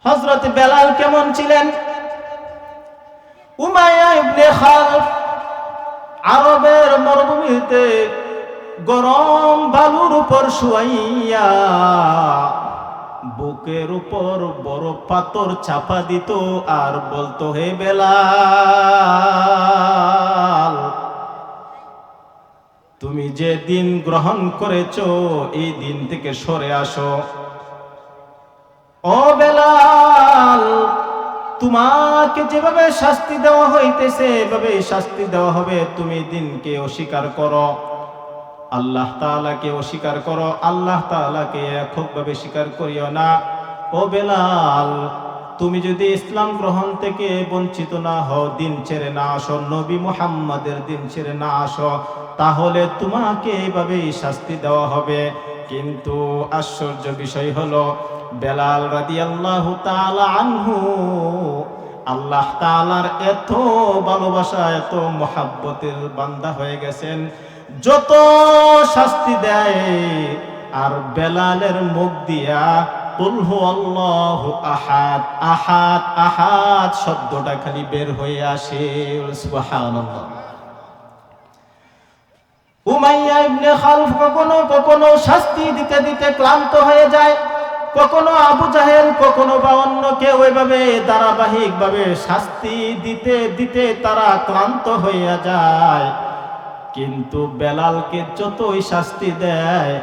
হযরত বেলাল কেমন ছিলেন? উমাইয়া ইবনে খালফ আরবের মরুভূমিতে গরম বালুর উপর শুয়াইয়া বুকের উপর বড় পাথর চাপা দিত আর বলতো, হে বেলাল, তুমি যে দিন গ্রহণ করেছো এই দিন থেকে সরে আসো। ও বেলাল, তোমাকে যেভাবে শাস্তি দেওয়া হইতেছে এভাবে শাস্তি দেওয়া হবে। তুমি দিনকে অস্বীকার করো, আল্লাহ তাআলাকে অস্বীকার করো, আল্লাহ তাআলাকে এককভাবে স্বীকার করিও না। ও বেলাল, তুমি যদি ইসলাম গ্রহণ থেকে বঞ্চিত না হও, দিন ছেড়ে না আসো, নবী মুহাম্মাদের দিন ছেড়ে না আসো, তাহলে তোমাকে এইভাবেই শাস্তি দেওয়া হবে। কিন্তু আশ্চর্য বিষয় হলো, বেলাল রাদিয়াল্লাহু তাআলা আনহু আল্লাহ তাআলার এত ভালোবাসা, এত মহাব্বতের বান্দা হয়ে গেছেন, যত শাস্তি দেয় আর বেলালের মুখ দিয়া কুল হুয়াল্লাহু আহাদ আহাদ আহাদ শব্দটা খালি বের হয়ে আসে। সুবহানাল্লাহ। উমাইয়া ইবনে খালফ কখনো কখনো শাস্তি দিতে দিতে ক্লান্ত হয়ে যায়, কখনো আবু জাহেল, কখনো বা অন্য কেউ এভাবে ধারাবাহিকভাবে শাস্তি দিতে দিতে তারা ক্লান্ত হইয়া যায়। কিন্তু বেলালকে যতই শাস্তি দেয়,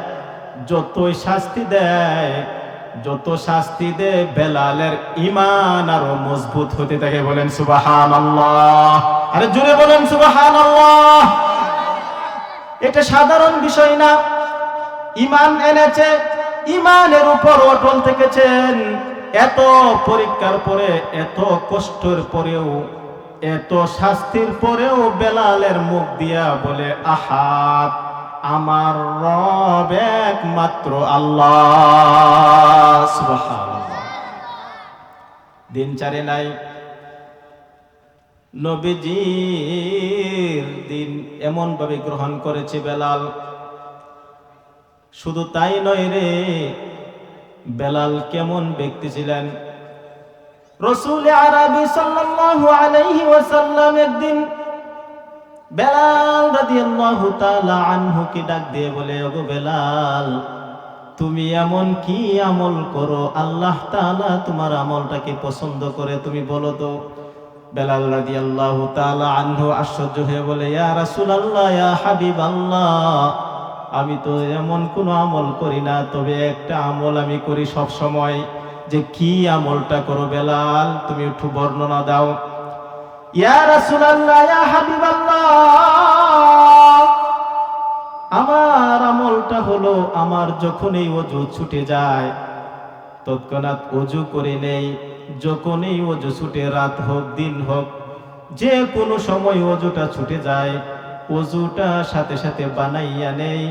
যতই শাস্তি দেয়, যত শাস্তি দেয়, বেলালের ঈমান আরো মজবুত হতে থাকে। বলেন সুবহানাল্লাহ। আরে জোরে বলেন সুবহানাল্লাহ। এটা সাধারণ বিষয় না। ঈমান এনেছে, ঈমানের উপর অটল থেকেছেন। এত পরীক্ষার পরে, এত কষ্টের পরেও, এত শাস্তির পরেও বেলালের মুখ দিয়া বলে, আহাদ, আমার রব একমাত্র আল্লাহ। সুবহানাল্লাহ। দিন চারে নাই, নবীজির দিন এমন ভাবে গ্রহণ করেছে বেলাল। শুধু তাই নয় রে, বেলাল কেমন ব্যক্তি ছিলেন? রাসূল আরবি সাল্লাল্লাহু আলাইহি ওয়াসাল্লাম একদিন বেলাল রাদিয়াল্লাহু তাআলা আনহুকে ডাক দিয়ে বলে, ওগো বেলাল, তুমি এমন কি আমল করো আল্লাহ তাআলা তোমার আমলটাকে পছন্দ করে, তুমি বলো তো। বেলাল রাদিয়াল্লাহু তাআলা আনহু আশ্চর্য হয়ে বলে, ইয়া রাসূলুল্লাহ, ইয়া হাবিবাল্লাহ, আমি তো এমন কোনো আমল করি না, তবে একটা আমল আমি করি সব সময়। যে কি আমলটা করো বেলাল, তুমি একটু বর্ণনা দাও। ইয়া রাসূলুল্লাহ, ইয়া হাবিবাল্লাহ, আমার আমলটা হলো, আমার যখন এই ওযু ছুটে যায় তৎক্ষণাৎ ওযু করে নেই। যখন এই ওযু ছুটে, রাত হোক দিন হোক, যে কোনো সময় ওযুটা ছুটে যায়, ওযুটা সাথে সাথে বানাইয়া নেই।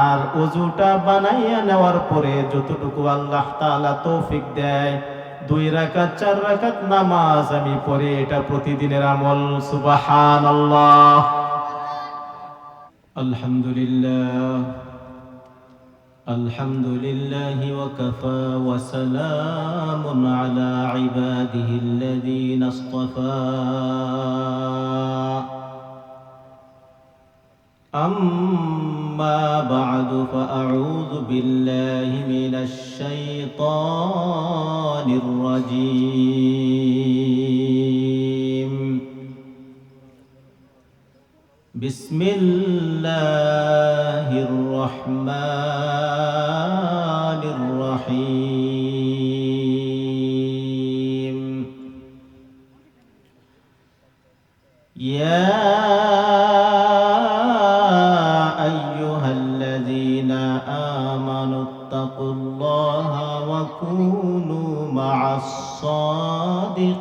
আর ওযুটা বানাইয়া নেওয়ার পরে যতটুকু আল্লাহ তাআলা তৌফিক দেয়, 2 রাকাত 4 রাকাত নামাজ আমি পড়ি। এটা প্রতিদিনের আমল। সুবহানাল্লাহ। আলহামদুলিল্লাহ, আলহামদুলিল্লাহি ওয়া কাফা ওয়া সালামুন আলা ইবাদিহিল্লাযীনা ইসতাফা। أما بعد فأعوذ بالله من الشيطان الرجيم. بسم الله الرحمن الرحيم. يا اتقوا الله وكونوا مع الصادقين.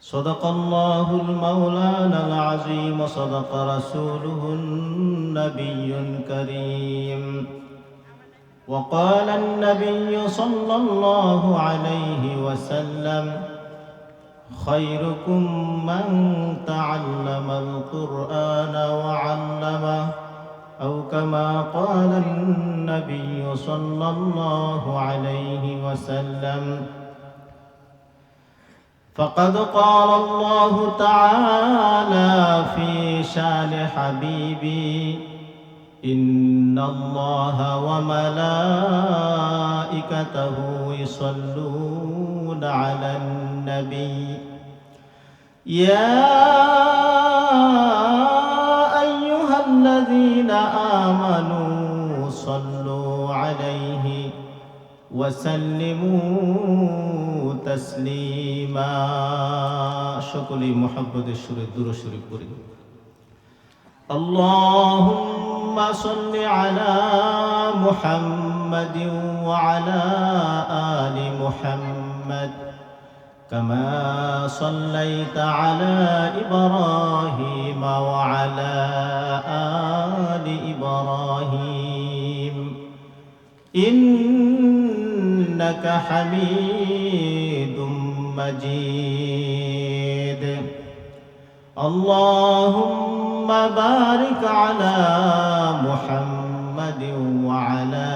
صدق الله المولانا العظيم وصدق رسوله النبي الكريم. وقال النبي صلى الله عليه وسلم: خيركم من تعلم القرآن وعلمه أو كما قال النبي صلى الله عليه وسلم. فقد قال الله تعالى في شان حبيبي: إن الله وملائكته يصلون على النبي يا أيها الذين آمنوا صلوا عليه وسلموا تسليما. সকলেই মুহাব্বতের সুরে দুরূদ শরীফ পড়ি। اللهم صل على محمد وعلى آل محمد كما صليت على إبراهيم وعلى آل إبراهيم إنك حميد مجيد. اللهم بارك على محمد وعلى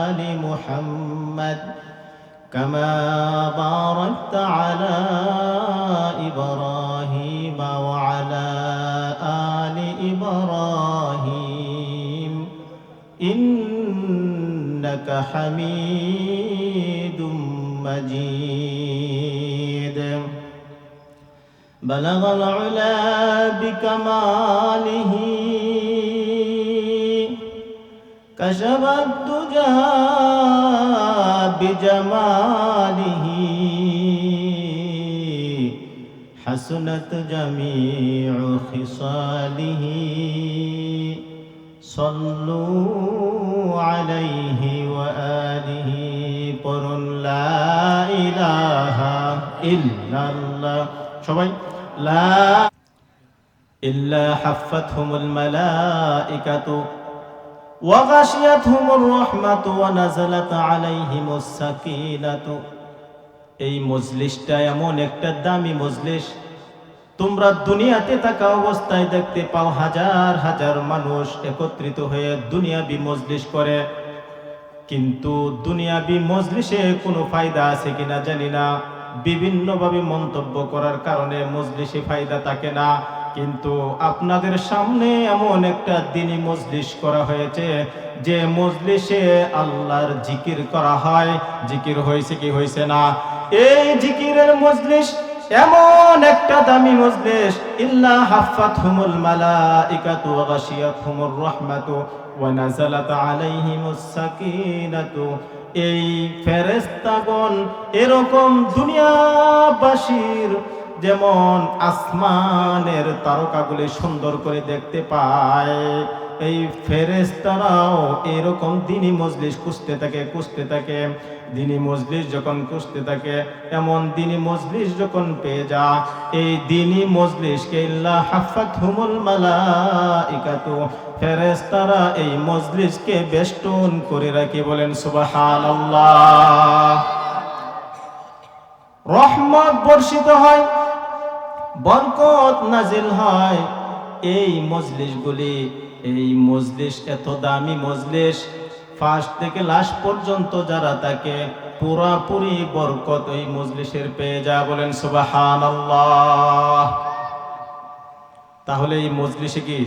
آل محمد كما باركت على إبراهيم وعلى آل إبراهيم إنك حميد مجيد. بلغ العلا بكماله كشف الدجى بجماله حسنت جميع خصاله صلوا عليه وآله قل لا إله إلا الله সবাই لا إلا حفتهم الملائكة وغشيتهم الرحمة ونزلت عليهم السكينة. এই মজলিসটা এমন একটা দামি মজলিস, তোমরা দুনিয়াতে থাকা অবস্থায় দেখতে পাও হাজার হাজার মানুষ একত্রিত হয়ে দুনিয়াবি মজলিস করে, কিন্তু দুনিয়াবি মজলিসে কোনো ফায়দা আছে কিনা জানি না। বিভিন্নভাবে মন্তব্য করার কারণে মজলিসে ফায়দা থাকে না, কিন্তু আপনাদের সামনে এমন একটা দ্বীনি মজলিস করা হয়েছে যে মজলিসে আল্লাহর জিকির করা হয়। জিকির হয়েছে কি হয়েছে না? এই জিকিরের মজলিস এমন একটা দামি মজলিস, ইল্লা হাফাতহুমুল মালাইকাতু ওয়া গাশিয়াতহুমুর রাহমাতু ওয়া নাযালাত আলাইহিমুস সাকিনাতু। এই ফেরেশতাগণ এরকম দুনিয়াবাসীর যেমন আসমানের তারকাগুলি সুন্দর করে দেখতে পায়, এই ফেরেশতারাও এরকম দ্বীনি মজলিস খুঁজতে থাকে। দ্বীনি মজলিস যখন খুঁজতে থাকে, এমন দ্বীনি মজলিস যখন পেয়ে যা, এই দ্বীনি মজলিসকে ইল্লা হাফাতহুমুল মালাইকাতু, ফেরেশতারা এই মজলিসকে বেষ্টন করে রাখে। বলেন সুবহানাল্লাহ। রহমত বর্ষিত হয়, বরকত নাজিল হয় এই মজলিসগুলি। এই মজলিস এত দামি মজলিস, ফার্স্ট থেকে লাস্ট পর্যন্ত যারা থাকে পুরাপুরি বরকত ওই মজলিসের পেয়ে যা। বলেন সুবহানাল্লাহ। তাহলে এই মজলিসে কি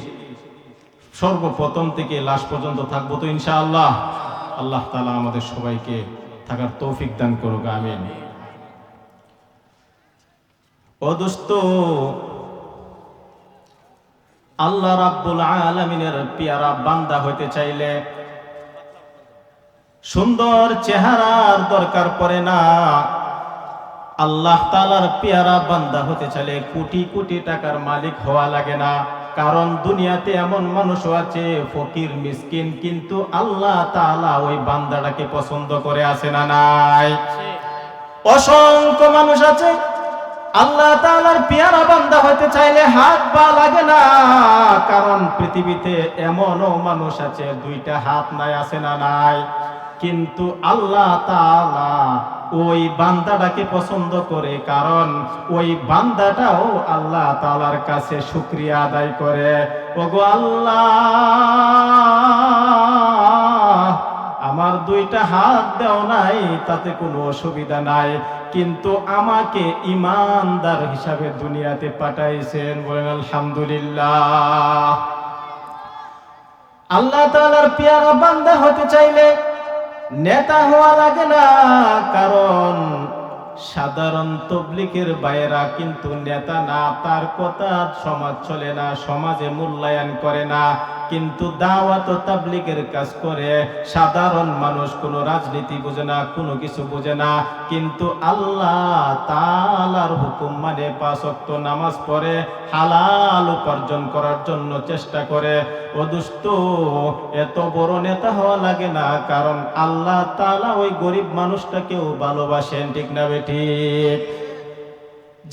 সর্বপ্রথম থেকে লাস্ট পর্যন্ত থাকবো তো ইনশাআল্লাহ? আল্লাহ তাআলা আমাদের সবাইকে থাকার তৌফিক দান করুক, আমিন। ও দোস্ত, আল্লাহ রাব্বুল আলামিনের পেয়ারা বান্দা হইতে চাইলে সুন্দর চেহারার দরকার পড়ে না। আল্লাহ তাআলার পেয়ারা বান্দা হতে চাইলে কোটি কোটি টাকার মালিক হওয়া লাগে না। কারণ দুনিয়াতে এমন মানুষও আছে ফকির মিসকিন, কিন্তু আল্লাহ তাআলা ওই বান্দাটাকে পছন্দ করে, আছে না নাই? অসংখ্য মানুষ আছে আল্লাহ তাআলার পেয়ারা বান্দা হতে চাইলে হাত পা লাগে না। কারণ পৃথিবীতে এমনও মানুষ আছে দুইটা হাত নাই, আছে না নাই? কিন্তু আল্লাহ তাআলা ওই বান্দাটাকে পছন্দ করে, কারণ ওই বান্দাটাও আল্লাহ তাআলার কাছে শুকরিয়া আদায় করে। ওগো আল্লাহ, আমার দুইটা হাত দেও নাই, তাতে কোনো অসুবিধা নাই, কিন্তু আমাকে ইমানদার হিসাবে দুনিয়াতে পাঠাইছেন। বলেন আলহামদুলিল্লাহ। আল্লাহ তাআলার পেয়ারা বান্দা হতে চাইলে নেতা হওয়া লাগে না, কারণ সাধারণ তবলিগের বাইরা কিন্তু নেতা না, তার কথা সমাজ চলে না, সমাজে মূল্যায়ন করে না। কিন্তু দাওয়াত ও তাবলিগের কাজ করে সাধারণ মানুষ, কোনো রাজনীতি বোঝে না, কোনো কিছু বোঝে না, কিন্তু আল্লাহ তাআলার হুকুম মানে 5 ওয়াক্ত নামাজ পড়ে হালাল উপার্জন করার জন্য চেষ্টা করে। ও দুষ্ট, এত বড় নেতা হওয়া লাগে না, কারণ আল্লাহ তাআলা ওই গরিব মানুষটাকেও ভালোবাসেন। ঠিক না বেঠিক?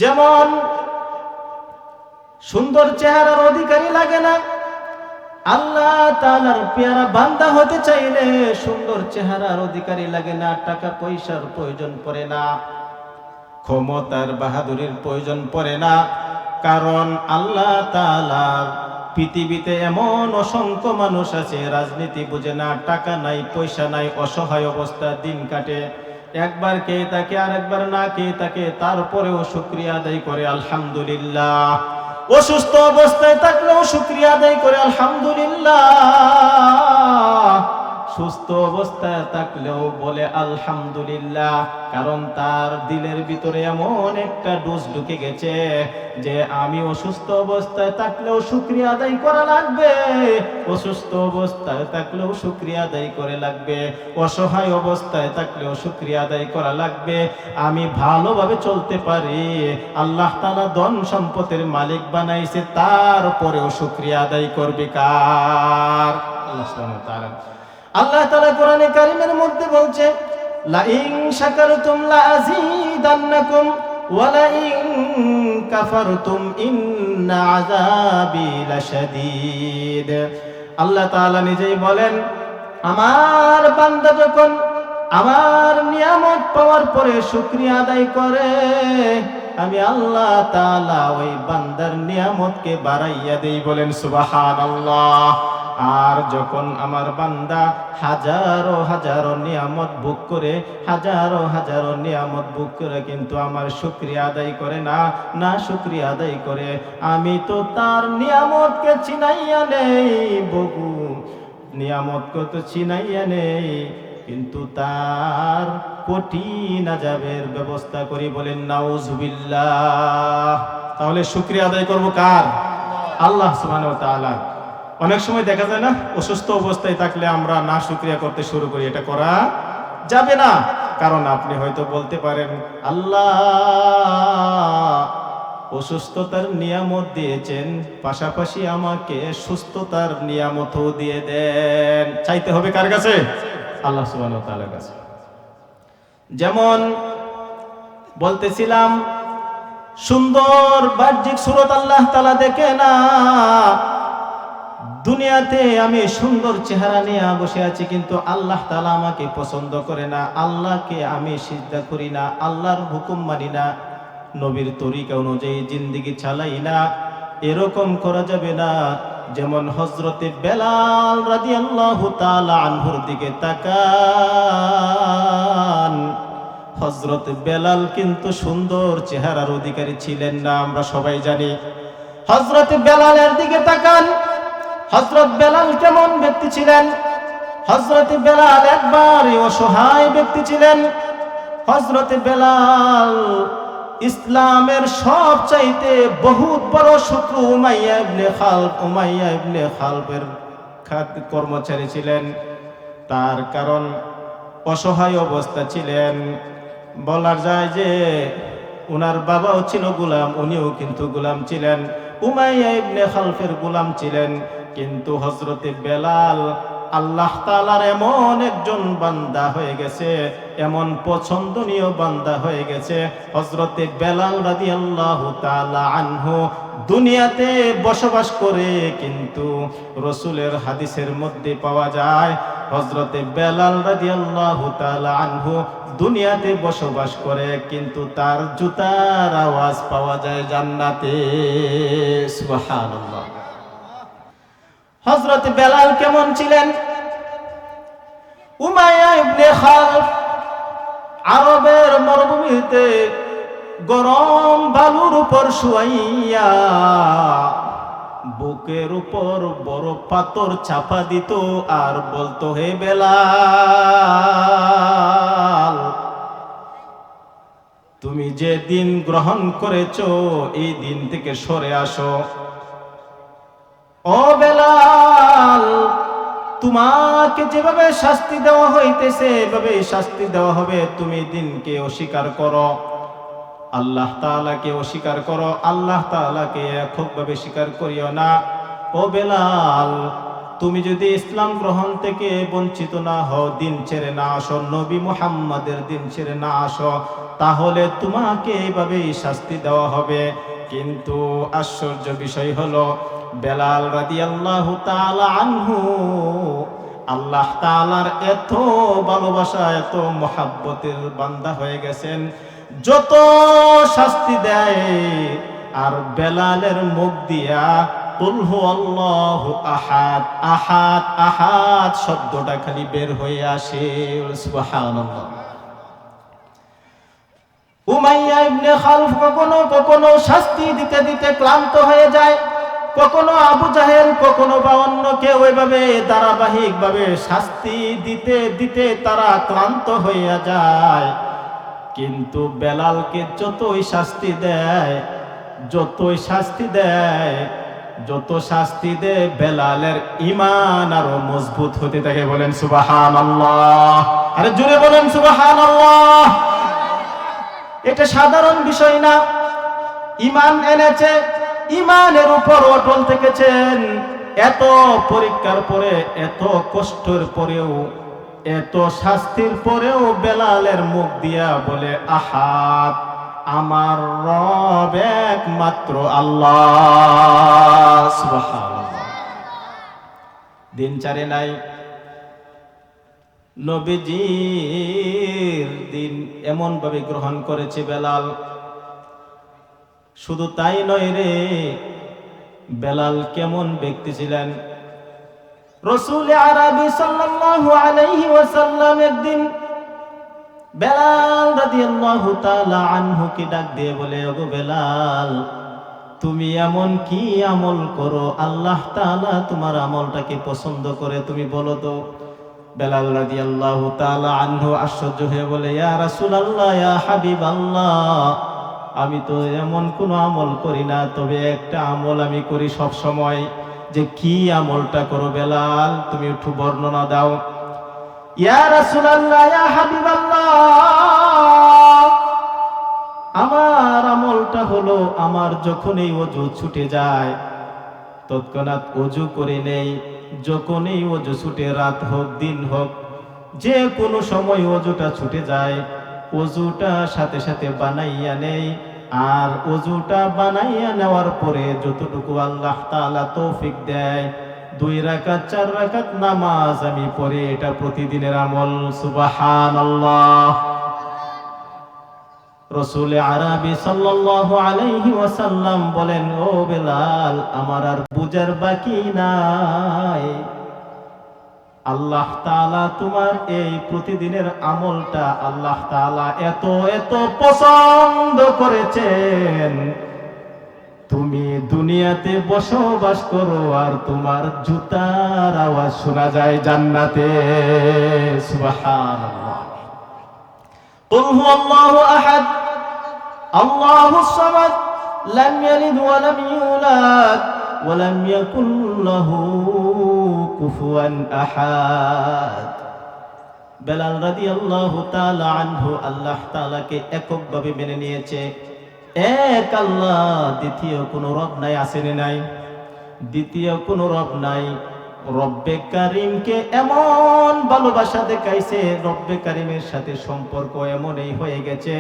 যেমন সুন্দর চেহারার অধিকারী লাগে না, আল্লাহ তাআলার পেয়ারা বান্দা হতে চাইলে সুন্দর চেহারার অধিকারী লাগে না, টাকা পয়সার প্রয়োজন পড়ে না, ক্ষমতার বাহাদুরির প্রয়োজন পড়ে না, কারণ আল্লাহ তাআলা পৃথিবীতে এমন অসংখ্য মানুষ আছে রাজনীতি বুঝে না, টাকা নাই, পয়সা নাই, অসহায় অবস্থা দিন কাটে, একবার কে তাকে আরেকবার না কে তাকে, তারপরেও শুকরিয়া আদায় করে আলহামদুলিল্লাহ। অসুস্থ অবস্থায় থাকলেও শুকরিয়া আদায় করে আলহামদুলিল্লাহ, সুস্থ অবস্থায় থাকলেও বলে আলহামদুলিল্লাহ, কারণ তার দিলের ভিতরে এমন একটা ডোজ ঢুকে গেছে যে আমি অসুস্থ অবস্থায় থাকলেও শুকরিয়া আদায় করা লাগবে, অসুস্থ অবস্থায় থাকলেও শুকরিয়া আদায় করে লাগবে, অসহায় অবস্থায় থাকলেও শুকরিয়া আদায় করা লাগবে। আমি ভালোভাবে চলতে পারি, আল্লাহ তাআলা ধন সম্পদের মালিক বানাইছে, তারপরেও শুকরিয়া আদায় করবে কার? আল্লাহ সুবহানাহু ওয়া তাআলা। আল্লাহ তাআলা কোরআনে কারীমের মধ্যে বলছে, লা ইন শাকারতুম লা আযীদান্নাকুম ওয়া লা ইন কাফারতুম ইন্না আযাবি লাশাদীদ। আল্লাহ তাআলা নিজেই বলেন, আমার বান্দা যখন আমার নিয়ামত পাওয়ার পরে শুকরিয়া আদায় করে, আমি আল্লাহ তাআলা ওই বান্দার নিয়ামতকে বাড়াইয়া দেই। বলেন সুবহানাল্লাহ। আর যখন আমার বান্দা হাজারো হাজারো নিয়ামত ভোগ করে, হাজারো হাজারো নিয়ামত ভোগ করে কিন্তু আমার শুকরিয়া আদায় করে না, না শুকরিয়া আদায় করে, আমি তো তার নিয়ামতকে চিনাইয়া নেই, বহু নিয়ামতকে তো চিনাইয়া নেই, কিন্তু তার কঠিন আযাবের ব্যবস্থা করি। বলেন নাউজুবিল্লাহ। তাহলে শুকরিয়া আদায় করব কার? আল্লাহ সুবহানাহু ওয়া তাআলা। অনেক সময় দেখা যায় না, অসুস্থ অবস্থায় থাকলে আমরা না শুকরিয়া করতে শুরু করি, এটা করা যাবে না। কারণ আপনি হয়তো বলতে পারেন, আল্লাহ অসুস্থতার নিয়ামত দিয়েছেন, পাশাপাশি আমাকে সুস্থতার নিয়ামতও দিয়ে দেন। চাইতে হবে কার কাছে? আল্লাহ সুবহানাহু ওয়া তাআলার কাছে। যেমন বলতেছিলাম, সুন্দর বাহ্যিক সুরত আল্লাহ তাআলা দেখে না। দুনিয়াতে আমি সুন্দর চেহারা নিয়ে বসে আছি, কিন্তু আল্লাহ তাআলা আমাকে পছন্দ করে না, আল্লাহকে আমি সিজদা করি না, আল্লাহর হুকুম মানি না, নবীর তরিকা অনুযায়ী জিন্দেগি চালাই না, এরকম করা যাবে না। যেমন হযরতে বেলাল রাদিয়াল্লাহু তাআলা আনহুর দিকে তাকান, হযরত বেলাল কিন্তু সুন্দর চেহারার অধিকারী ছিলেন না, আমরা সবাই জানি। হযরত বেলালের দিকে তাকান, হযরত বেলাল কেমন ব্যক্তি ছিলেন? হযরত বেলাল একবারে অসহায় ব্যক্তি ছিলেন। হযরত বেলাল ইসলামের সবচাইতে বহুত বড় শত্রু উমাইয়া ইবনে খালফের কর্মচারী ছিলেন। তার কারণ অসহায় অবস্থা ছিলেন। বলা যায় যে উনার বাবাও ছিল গোলাম, উনিও কিন্তু গোলাম ছিলেন, উমাইয়া ইবনে খালফের গোলাম ছিলেন। কিন্তু হযরতে বেলাল আল্লাহ তাআলার এমন একজন বান্দা হয়ে গেছে, এমন পছন্দনীয় বান্দা হয়ে গেছে। হযরতে বেলাল রাদিয়াল্লাহু তাআলা আনহু দুনিয়াতে বসবাস করে, কিন্তু রাসূলের হাদিসের মধ্যে পাওয়া যায় হযরতে বেলাল রাদিয়াল্লাহু তাআলা আনহু দুনিয়াতে বসবাস করে, কিন্তু তার জুতার আওয়াজ পাওয়া যায় জান্নাতে। সুবহানাল্লাহ। হযরতে বেলাল কেমন ছিলেন? উমাইয়া ইবনে খালফ আরবের মরুভূমিতে গরম বালুর উপর শুয়াইয়া বুকের উপর বড় পাথর চাপা দিত আর বলতো, হে বেলাল, তুমি যে দিন গ্রহণ করেছো এই দিন থেকে সরে আসো। ও বেলাল, তোমাকে যেভাবে শাস্তি দেওয়া হইতেছে এভাবে শাস্তি দেওয়া হবে। তুমি দিনকে অস্বীকার করো, আল্লাহ তাআলাকে অস্বীকার করো, আল্লাহ তাআলাকে এককভাবে স্বীকার করিও না। ও বেলাল, তুমি যদি ইসলাম গ্রহণ থেকে বঞ্চিত না হও, দিন ছেড়ে না আসো, নবী মুহাম্মাদের দিন ছেড়ে না আসো, তাহলে তোমাকে এইভাবেই শাস্তি দেওয়া হবে। কিন্তু আশ্চর্য বিষয় হলো, বেলাল রাদিয়াল্লাহু তাআলা আনহু আল্লাহ তাআলার এত ভালোবাসা, এত মুহাব্বতের বান্দা হয়ে গেছেন, যত শাস্তি দেয় আর বেলালের মুখ দিয়া কুল হুয়াল্লাহু আহাদ আহাদ আহাদ শব্দটা খালি বের হয়ে আসে। সুবহানাল্লাহ। উমাইয়া ইবনে খালফ কখনো কখনো শাস্তি দিতে দিতে ক্লান্ত হয়ে যায়, কখনো আবু জাহেল, কখনো বা অন্য কেউ এভাবে ধারাবাহিকভাবে শাস্তি দিতে দিতে তারা ক্লান্ত হইয়া যায়। কিন্তু বেলালকে যতই শাস্তি দেয়, যতই শাস্তি দেয়, যত শাস্তি দেয়, বেলালের ঈমান আরো মজবুত হতে থাকে। বলেন সুবহানাল্লাহ। আরে জোরে বলেন সুবহানাল্লাহ। এটা সাধারণ বিষয় না। ঈমান এনেছে, ঈমানের উপর অটল থেকেছেন। এত পরীক্ষার পরে, এত কষ্টের পরেও, এত শাস্তির পরেও বেলালের মুখ দিয়া বলে, আহাদ, আমার রব একমাত্র আল্লাহ। সুবহানাল্লাহ। দিন ছাড়ে নাই, নবীজির দিন এমন ভাবে গ্রহণ করেছে বেলাল। শুধু তাই নয় রে, বেলাল কেমন ব্যক্তি ছিলেন? রাসূল আরবি সাল্লাল্লাহু আলাইহি ওয়াসাল্লাম একদিন বেলাল রাদিয়াল্লাহু তাআলা আনহুকে ডাক দিয়ে বলে, ওগো বেলাল, তুমি এমন কি আমল করো আল্লাহ তাআলা তোমার আমলটাকে পছন্দ করে, তুমি বলো তো। বেলাল রাদিয়াল্লাহু তাআলা আনহু আশ্চর্য হয়ে বলে, ইয়া রাসূলুল্লাহ, ইয়া হাবিবাল্লাহ, আমি তো এমন কোনো আমল করি না, তবে একটা আমল আমি করি সব সময়। যে কি আমলটা করো বেলাল, তুমি একটু বর্ণনা দাও। ইয়া রাসূলুল্লাহ, ইয়া হাবিবাল্লাহ, আমার আমলটা হলো, আমার যখনই ওযু ছুটে যায় তৎক্ষণাৎ ওযু করে নেই। যখনই ওযু ছুটে, রাত হোক দিন হোক, যে কোনো সময় ওযুটা ছুটে যায়, ওযুটা সাথে সাথে বানাইয়া নেই। আর ওযুটা বানাইয়া নেওয়ার পরে যতটুকু আল্লাহ তাআলা তৌফিক দেয়, 2 রাকাত 4 রাকাত নামাজ আমি পড়ি। এটা প্রতিদিনের আমল। সুবহানাল্লাহ। রাসূল আরবি সাল্লাল্লাহু আলাইহি ওয়াসাল্লাম বলেন, ও বেলাল, আমার আর বুঝার বাকি নাই, আল্লাহ তাআলা তোমার এই প্রতিদিনের আমলটা আল্লাহ তাআলা এত এত পছন্দ করেছেন, তুমি দুনিয়াতে বসবাস করো আর তোমার জুতার আওয়াজ শোনা যায় জান্নাতে। সুবহানাল্লাহ। কুল হুয়াল্লাহু আহাদ আল্লাহুস সামাদ লাম ইয়ালিদ ওয়া লাম ইউলাদ ওয়া লাম ইয়াকুল লাহু কুফুয়ান আহাদ। বেলাল রাদিয়াল্লাহু তাআলা আনহু আল্লাহ তাআলাকে এককভাবে মেনে নিয়েছে। এক আল্লাহ, দ্বিতীয় কোনো রব নাই। আসেনি নাই? দ্বিতীয় কোনো রব নাই। রব্বে কারিমকে এমন ভালোবাসা দেখাইছে, রব্বে কারিমের সাথে সম্পর্ক এমনই হয়ে গেছে,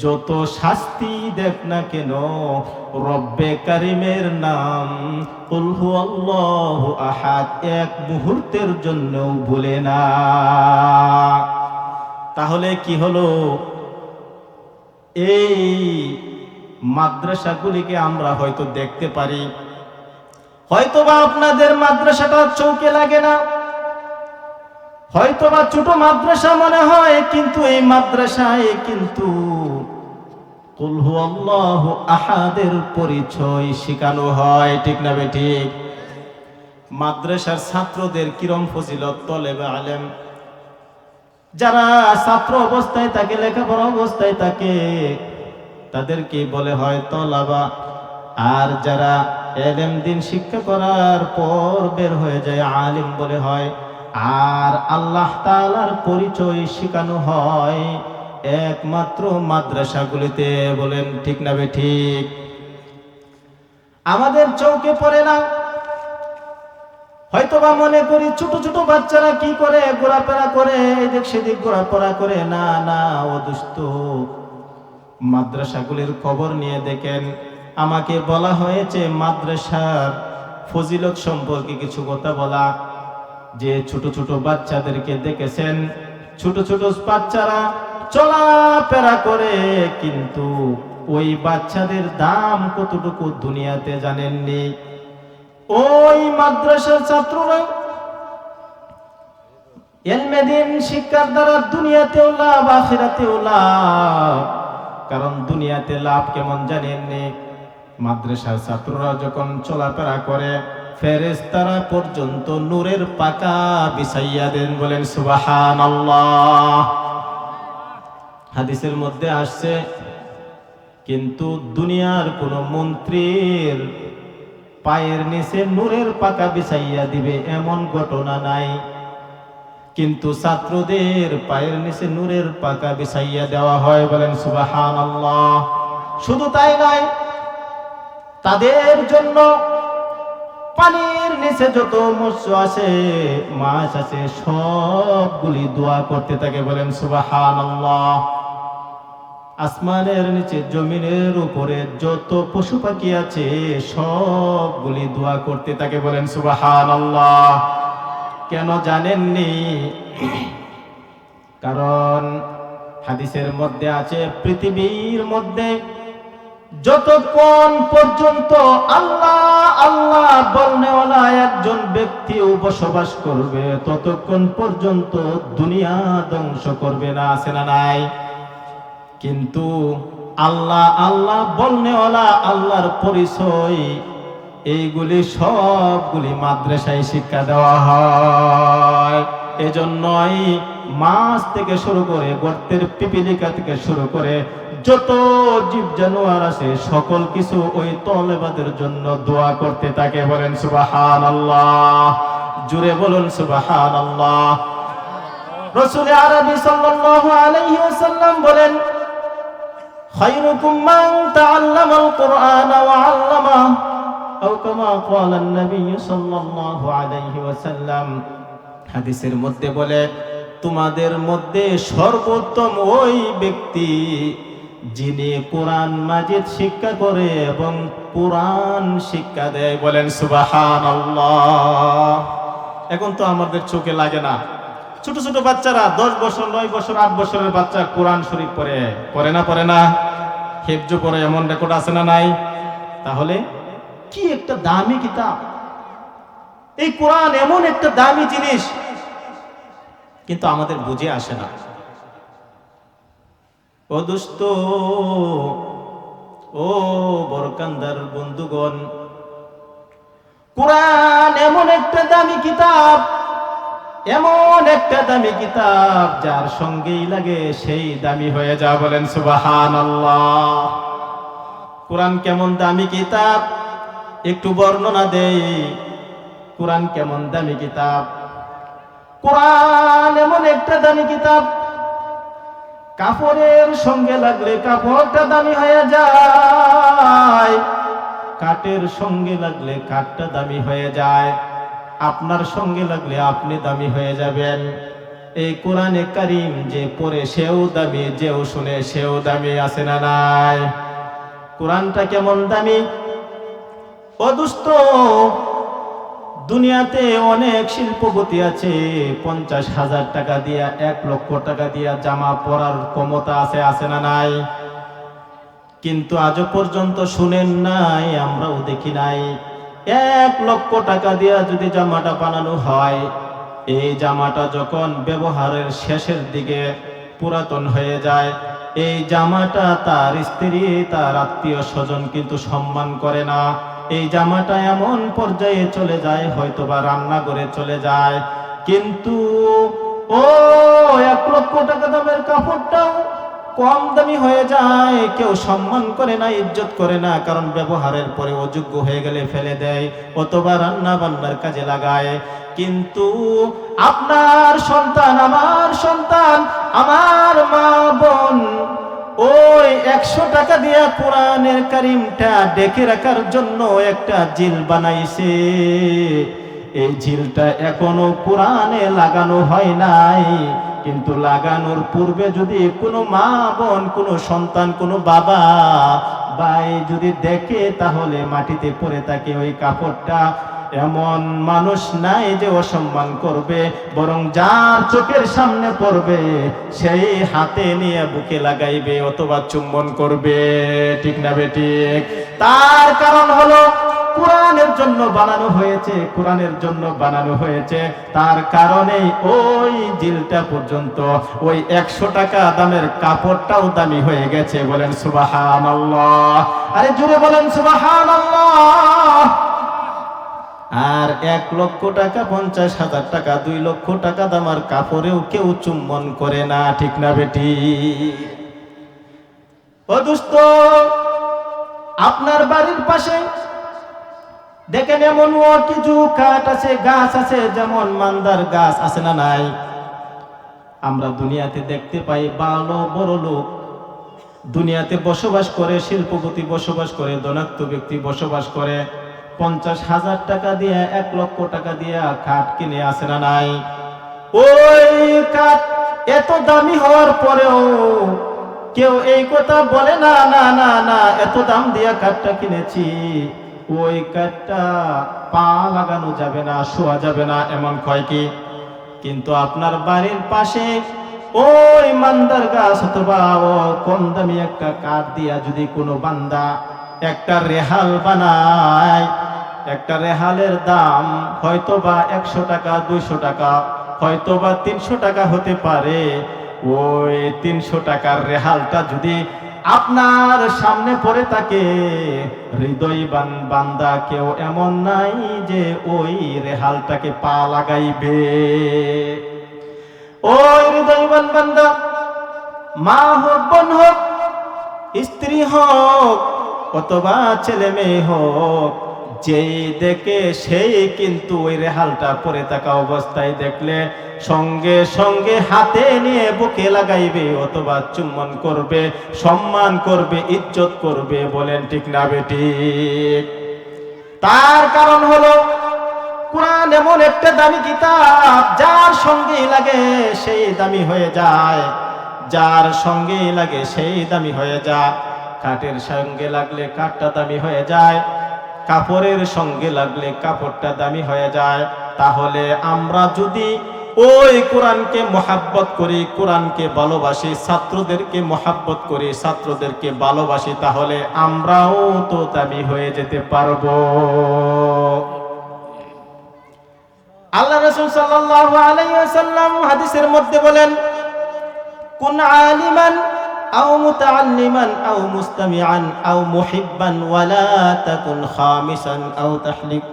যত শাস্তি দেখ না কেন, রব্বে কারিমের নাম কুল হুয়াল্লাহু আহাদ এক মুহূর্তের জন্যও ভুলে না। তাহলে কি হলো, এই মাদ্রাসাগুলিকে আমরা হয়তো দেখতে পারি, হয়তোবা আপনাদের মাদ্রাসাটা চৌকে লাগে না, হয়তোবা ছোট মাদ্রাসা মনে হয়, কিন্তু এই মাদ্রাসায় কিন্তু কুল হুয়াল্লাহু আহাদের পরিচয় শেখানো হয়, ঠিক না বেঠিক? মাদ্রাসার ছাত্রদের কিরম ফজিলত, তলেবে আলেম যারা ছাত্র অবস্থায় থাকে, লেখাপড়া অবস্থায় থাকে, তাদেরকে বলে হয় তলাবা। আর যারা এলেম দিন শিক্ষা করার পর বের হয়ে যায়, আলিম বলে হয়। আর আল্লাহ তাআলার পরিচয় শেখানো হয় একমাত্র মাদ্রাসাগুলিতে, বলেন ঠিক না বেঠিক? আমাদের চৌকে পড়ে না, হয়তোবা মনে করি ছোট ছোট বাচ্চারা কি করে, ঘোরাফেরা করে, এদিক সেদিক ঘোরাফেরা করে। না না, ও দুষ্ট, মাদ্রাসাগুলির খবর নিয়ে দেখেন। আমাকে বলা হয়েছে মাদ্রাসার ফজিলত সম্পর্কে কিছু কথা বলা, যে ছোট ছোট বাচ্চাদেরকে দেখেছেন, ছোট ছোট বাচ্চারা চলাফেরা করে, কিন্তু ওই বাচ্চাদের দাম কতটুকু দুনিয়াতে জানেননি। ওই মাদ্রাসার ছাত্ররা ইলমে দ্বীন শিক্ষার দ্বারা দুনিয়াতেও লাভ, আখিরাতেও লাভ। কারণ দুনিয়াতে লাভ কেমন জানেননি? মাদ্রাসার ছাত্ররা যখন চলাফেরা করে, ফেরেশতারা পর্যন্ত নূরের পাকা বিছাইয়া দেন, বলেন সুবহানাল্লাহ। হাদিসের মধ্যে আসছে, কিন্তু দুনিয়ার কোন মন্ত্রীর পায়ের নিচে নূরের পাকা বিছাইয়া দিবে এমন ঘটনা নাই, কিন্তু ছাত্রদের পায়ের নিচে নূরের পাকা বিছাইয়া দেওয়া হয়, বলেন সুবহানাল্লাহ। শুধু তাই নয়, তাদের জন্য পানির নিচে যত মৎস্য আছে, মাছ আছে, সবগুলি দোয়া করতে থাকে, বলেন সুবহানাল্লাহ। আসমানের নিচে, জমিনের উপরে যত পশু পাখি আছে, সবগুলি দোয়া করতে থাকে, বলেন সুবহানাল্লাহ। কেন জানেননি? কারণ হাদিসের মধ্যে আছে, পৃথিবীর মধ্যে যতক্ষণ পর্যন্ত আল্লাহ আল্লাহ বলনেওয়ালা একজন ব্যক্তিও বসবাস করবে, ততক্ষণ পর্যন্ত দুনিয়া ধ্বংস করবে না, আছে না নাই? কিন্তু আল্লাহ আল্লাহ বলনেওয়ালা, আল্লাহর পরিচয়, এইগুলি সবগুলি মাদ্রাসায় শিক্ষা দেওয়া হয়। এজন্যই মাছ থেকে শুরু করে, গর্তের পিপিলিকা থেকে শুরু করে যত জীব জানোয়ার আছে, সকল কিছু ওই তলেবাদের জন্য দোয়া করতে থাকে, বলেন সুবহানাল্লাহ। জুড়ে বলুন সুবহানাল্লাহ। রাসূল আরবি সাল্লাল্লাহু আলাইহি ওয়াসাল্লাম বলেন, খায়রুকুম মান তাআল্লামাল কুরআনা ওয়া আল্লামাহু, আও কামা ক্বালা নবী সাল্লাল্লাহু আলাইহি ওয়াসাল্লাম। হাদিসের মধ্যে বলে, তোমাদের মধ্যে সর্বোত্তম ওই ব্যক্তি যিনি কোরআন মাজিদ শিক্ষা করে এবং কোরআন শিক্ষা দেয়, বলেন সুবহানাল্লাহ। এখন তো আমাদের চোখে লাগে না, ছোট ছোট বাচ্চারা 10 বছর, 9 বছর, 8 বছরের বাচ্চা কোরআন শরীফ পড়ে না? পড়ে না? হিফজ পড়ে, এমন রেকর্ড আছে না নাই? তাহলে কি একটা দামি কিতাব এই কোরআন, এমন একটা দামি জিনিস, কিন্তু আমাদের বুঝে আসে না। ও দোস্ত, ও বরকান্দার বন্ধুগণ, কোরআন এমন একটা দামি কিতাব, এমন একটা দামি কিতাব, যার সঙ্গেই লাগে সেই দামি হয়ে যা, বলেন সুবহানাল্লাহ। কোরআন কেমন দামি কিতাব একটু বর্ণনা দেই। কোরআন কেমন দামি কিতাব? কোরআন এমন একটা দামি কিতাব, কাপড়ের সঙ্গে লাগলে কাপড়টা দামি হয়ে যায়, কাঠের সঙ্গে লাগলে কাঠটা দামি হয়ে যায়, আপনার সঙ্গে লাগলে আপনি দামি হয়ে যাবেন। এই কোরআনে কারীম যে পড়ে সেও দামি, যেও শুনে সেও দামি, আছে না নাই? কোরআনটা কেমন দামি! ও দোস্ত, দুনিয়াতে অনেক শিল্পপতি আছে, 50,000 টাকা দিয়া 1 লক্ষ টাকা দিয়া জামা পরার ক্ষমতা আছে, আছে না নাই? কিন্তু আজও পর্যন্ত শুনেন নাই, আমরাও দেখি নাই, 1 লক্ষ টাকা দিয়া যদি জামাটা বানানো হয়, এই জামাটা যখন ব্যবহারের শেষের দিকে পুরাতন হয়ে যায়, এই জামাটা তার স্ত্রী, তার আত্মীয় স্বজন কিন্তু সম্মান করে না। এই জামাটা এমন পর্যায়ে চলে যায়, হয়তোবা রান্নাঘরে চলে যায়, কিন্তু ও 1 লক্ষ টাকা দামের কাপড়টাও কম দামি হয়ে যায়, কেউ সম্মান করে না, ইজ্জত করে না, কারণ ব্যবহারের পরে অযোগ্য হয়ে গেলে ফেলে দেয়, অথবা রান্না বান্নার কাজে লাগায়। কিন্তু আপনার সন্তান, আমার সন্তান, আমার মা বোন ওই 100 টাকা দিয়ে কোরআনের কারীমটা ডেকে রাখার জন্য একটা ঝিল বানাইছে। এই ঝিলটা এখনো কোরআনে লাগানো হয় নাই, কিন্তু লাগানোর পূর্বে যদি কোনো মা বোন, কোনো সন্তান, কোনো বাবা ভাই যদি দেখে, তাহলে মাটিতে পড়ে থাকে ওই কাপড়টা, এমন মানুষ নাই যে অসম্মান করবে, বরং যার চোখের সামনে পড়বে সেই হাতে নিয়ে বুকে লাগাইবে অথবা চুম্বন করবে, ঠিক না বেঠিক? তার কারণ হলো কোরআনের জন্য বানানো হয়েছে, কোরআনের জন্য বানানো হয়েছে, তার কারণেই ওই জিলটা পর্যন্ত, ওই 100 টাকা দামের কাপড়টাও দামি হয়ে গেছে। বলেন সুবহানাল্লাহ! আরে জোরে বলেন সুবহানাল্লাহ! আর 1 লক্ষ টাকা, 50,000 টাকা, 2 লক্ষ টাকা দামের কাপড়েও কেউ চুম্বন করে না, ঠিক না বেটি? ও দোস্ত, আপনার বাড়ির পাশে দেখেন এমন কিছু কাঠ আছে, গাছ আছে, যেমন মান্দার গাছ, আছে না নাই? আমরা দুনিয়াতে দেখতে পাই ভালো বড় লোক দুনিয়াতে বসবাস করে, শিল্পপতি বসবাস করে, ধনাত্ম ব্যক্তি বসবাস করে, 50,000 টাকা দিয়ে 1 লক্ষ টাকা দিয়ে কাঠ কিনে, আছে না নাই? ওই কাঠ এত দামি হওয়ার পরেও কেউ এই কথা বলে না, না না না, এত দাম দিয়ে কাঠটা কিনেছি, ওই কাঠটা পা লাগানো যাবে না, শোয়া যাবে না, এমন কয় কি? কিন্তু আপনার বাড়ির পাশে ওই মান্দার গাছ অথবা কম দামি একটা কাঠ দিয়া যদি কোনো বান্দা একটা রেহাল বানায়, একটা রেহালের দাম হয়তোবা 100 টাকা, 200 টাকা, হয়তোবা 300 টাকা হতে পারে, ওই 300 টাকার রেহালটা যদি আপনার সামনে পড়ে থাকে, হৃদয়বান বান্দা কেউ এমন নাই যে ওই রেহালটাকে পা লাগাইবে। ওই হৃদয়বান বান্দা, মা হোক, বোন হোক, স্ত্রী হোক, অথবা ছেলে মেয়ে হোক, যেই দেখে সেই কিন্তু ওই রেহালটা পরে থাকা অবস্থায় দেখলে সঙ্গে সঙ্গে হাতে নিয়ে বুকে লাগাইবে অথবা চুম্বন করবে, সম্মান করবে, ইজ্জত করবে। বলেন ঠিক না বেঠিক? তার কারণ হলো কোরআন এমন একটা দামি কিতাব, যার সঙ্গে লাগে সেই দামি হয়ে যায়, যার সঙ্গে লাগে সেই দামি হয়ে যায়। কাঠের সঙ্গে লাগলে কাঠটা দামি হয়ে যায়, কাপড়ের সঙ্গে লাগলে কাপড়টা দামি হয়ে যায়। তাহলে আমরা যদি ওই কোরআনকে মহাব্বত করি, কোরআনকে ভালোবাসি, ছাত্রদেরকে মহাব্বত করি, ছাত্রদেরকে ভালোবাসি, তাহলে আমরাও তো দামি হয়ে যেতে পারবো। আল্লাহ রাসূল সাল্লাল্লাহু আলাইহি ওয়াসাল্লাম হাদিসের মধ্যে বলেন, কুন আলিমান আও মুতাআল্লিমান আও মুস্তামিআন আও মুহিব্বান ওয়ালা তাকুন খামিসান আও তাহলিক।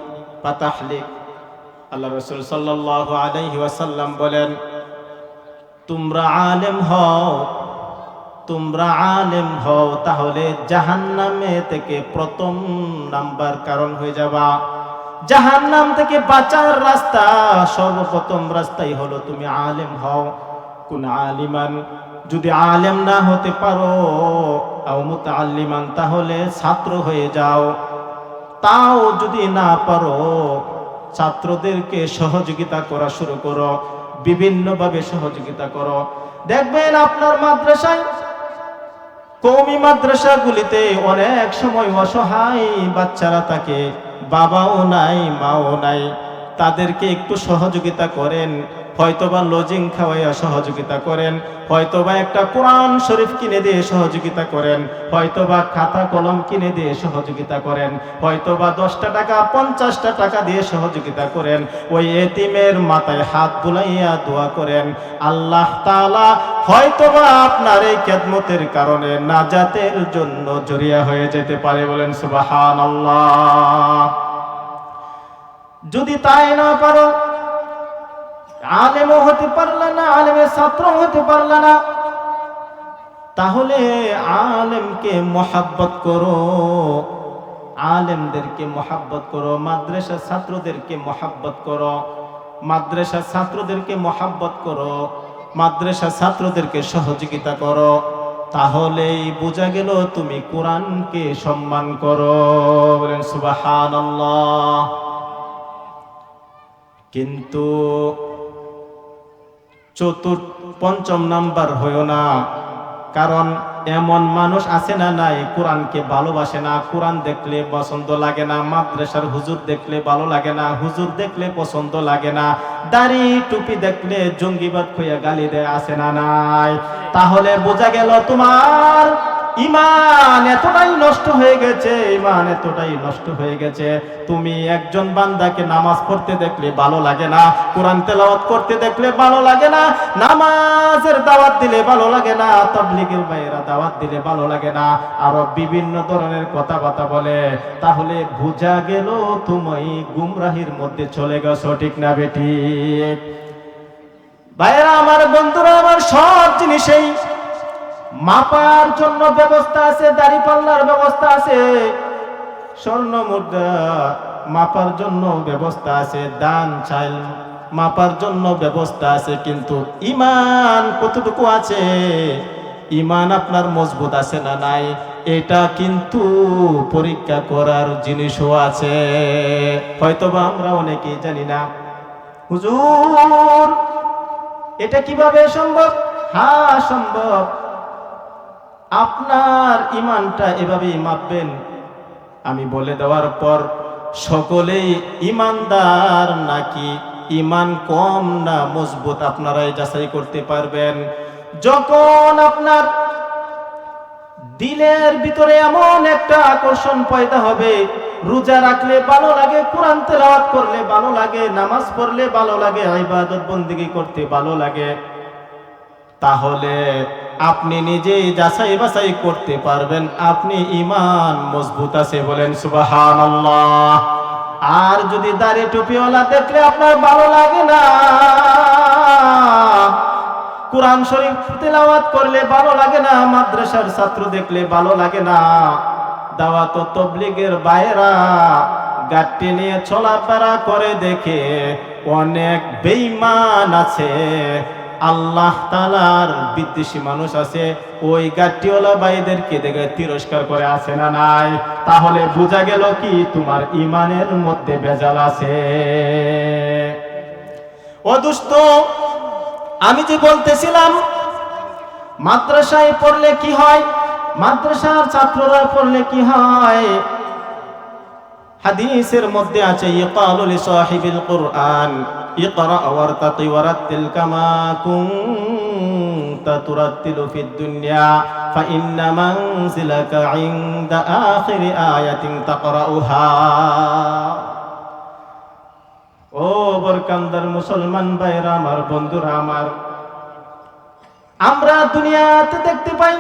আল্লাহ রাসূল সাল্লাল্লাহু আলাইহি ওয়াসাল্লাম বলেন, তোমরা আলেম হও, তোমরা আলেম হও, তাহলে জাহান্নামে থেকে প্রথম নাম্বার কারণ হয়ে যাবা। জাহান্নাম থেকে বাঁচার রাস্তা, সর্বপ্রথম রাস্তাই হলো তুমি আলেম হও। কোন আলিমান, যদি আলেম না হতে পারো, আও মুতাআল্লিমান, তাহলে ছাত্র হয়ে যাও। তাও যদি না পারো, ছাত্রদেরকে সহযোগিতা করা শুরু করো, বিভিন্নভাবে সহযোগিতা করো। দেখবেন আপনার মাদ্রাসায়, কওমি মাদ্রাসাগুলিতে অনেক সময় অসহায় বাচ্চারা থাকে, বাবাও নাই মাও নাই, তাদেরকে একটু সহযোগিতা করেন, হয়তোবা লজিং খাওয়াইয়া সহযোগিতা করেন, হয়তোবা একটা কোরআন শরীফ কিনে দিয়ে সহযোগিতা করেন, হয়তোবা খাতা কলম কিনে দিয়ে সহযোগিতা করেন, হয়তোবা 10টা টাকা 50টা টাকা দিয়ে সহযোগিতা করেন। ওই এতিমের মাথায় হাত বুলাইয়া দোয়া করেন, আল্লাহ তাআলা হয়তোবা আপনার এই খেদমতের কারণে নাজাতের জন্য জরিয়া হয়ে যেতে পারে। বলেন সুবহানাল্লাহ। যদি তাই না পারো, আলেমও হতে পারলা না, আলেমের ছাত্র হতে পারলা না, তাহলে আলেমকে মহাব্বত করো, আলেমদেরকে মহাব্বত করো, মাদ্রাসা ছাত্রদেরকে মহাব্বত করো, মাদ্রাসা ছাত্রদেরকে মহাব্বত করো, মাদ্রাসা ছাত্রদেরকে সহযোগিতা করো, তাহলেই বোঝা গেল তুমি কোরআনকে সম্মান করো। বলেন সুবহানাল্লাহ। কিন্তু পঞ্চম নাম্বার হইও না, কারণ এমন মানুষ আছে না নাই কোরআনকে ভালোবাসে না, কোরআন দেখলে পছন্দ লাগে না, মাদ্রাসার হুজুর দেখলে ভালো লাগে না, হুজুর দেখলে পছন্দ লাগে না, দাড়ি টুপি দেখলে জঙ্গিবাদ হইয়া গালি দেয়, আছে না নাই? তাহলে বোঝা গেল তোমার ঈমান এতটাই নষ্ট হয়ে গেছে, ঈমান এতটাই নষ্ট হয়ে গেছে, তুমি একজন বান্দাকে নামাজ পড়তে দেখলে ভালো লাগে না, কোরআন তেলাওয়াত করতে দেখলে ভালো লাগে না, নামাজের দাওয়াত দিলে ভালো লাগে না, তাবলীগের ভাইয়েরা দাওয়াত দিলে ভালো লাগে না, আরো বিভিন্ন ধরনের কথাবার্তা বলে, তাহলে বোঝা গেল তুমি গুমরাহির মধ্যে চলে গেছো। ঠিক না বেঠিক? ভাইয়েরা আমার, বন্ধুরা আমার, সব জিনিসেই মাপার জন্য ব্যবস্থা আছে, দাড়িপাল্লার ব্যবস্থা আছে, স্বর্ণ মুদ্রা মাপার জন্য ব্যবস্থা আছে, দান চাইল মাপার জন্য ব্যবস্থা আছে, কিন্তু ঈমান কতটুকু আছে, ঈমান আপনার মজবুত আছে না নাই, এটা কিন্তু পরীক্ষা করার জিনিসও আছে। হয়তোবা আমরা অনেকেই জানি না। হুজুর, এটা কিভাবে সম্ভব? হ্যাঁ সম্ভব। আপনার ঈমানটা এভাবেই মাপবেন, আমি বলে দেওয়ার পর সকলেই ঈমানদার নাকি ঈমান কম না মজবুত আপনারাই যাচাই করতে পারবেন। যখন আপনার দিলের ভিতরে এমন একটা আকর্ষণ পয়দা হবে, রোজা রাখলে ভালো লাগে, কোরআন তেলাওয়াত করলে ভালো লাগে, নামাজ পড়লে ভালো লাগে, ইবাদত বন্দেগী করতে ভালো লাগে, তাহলে আপনি নিজেই যাচাই বাছাই করতে পারবেন আপনি ঈমান মজবুত আছে। বলেন সুবহানাল্লাহ। আর যদি দাড়ি টুপিওয়ালা দেখলে আপনার ভালো লাগে না, কোরআন শরীফ তেলাওয়াত করলে ভালো লাগে না, মাদ্রাসার ছাত্র দেখলে ভালো লাগে না, দাওয়াত ও তাবলীগের বাইরা গাড়ি নিয়ে চলাফেরা করে দেখে অনেক বেঈমান আছে, আল্লাহ তাআলার বিদ্বেষী মানুষ আছে, ওই গাটিওয়ালা ভাইদেরকে দেখে তিরস্কার করে, আছে না নাই? তাহলে বোঝা গেল কি তোমার ঈমানের মধ্যে ভেজাল আছে। ও দোস্ত, আমি যে বলতেছিলাম মাদ্রাসায় পড়লে কি হয়, মাদ্রাসার ছাত্ররা পড়লে কি হয়, হাদিসের মধ্যে আছে, ইয়াকালু লিসাহিবিল কুরআন ইকরা ওয়ারতাকি ওয়ারাত্তিল কামা কুনতা তুরাত্তিলু ফিদ দুনিয়া ফাইন্না মানজিলাকা ইনদা আখিরি আয়াতিন তাকরাউহা। ও বরকান্দার মুসলমান ভাইরা আমার, বন্ধুরা আমার, আমরা দুনিয়াতে দেখতে পাই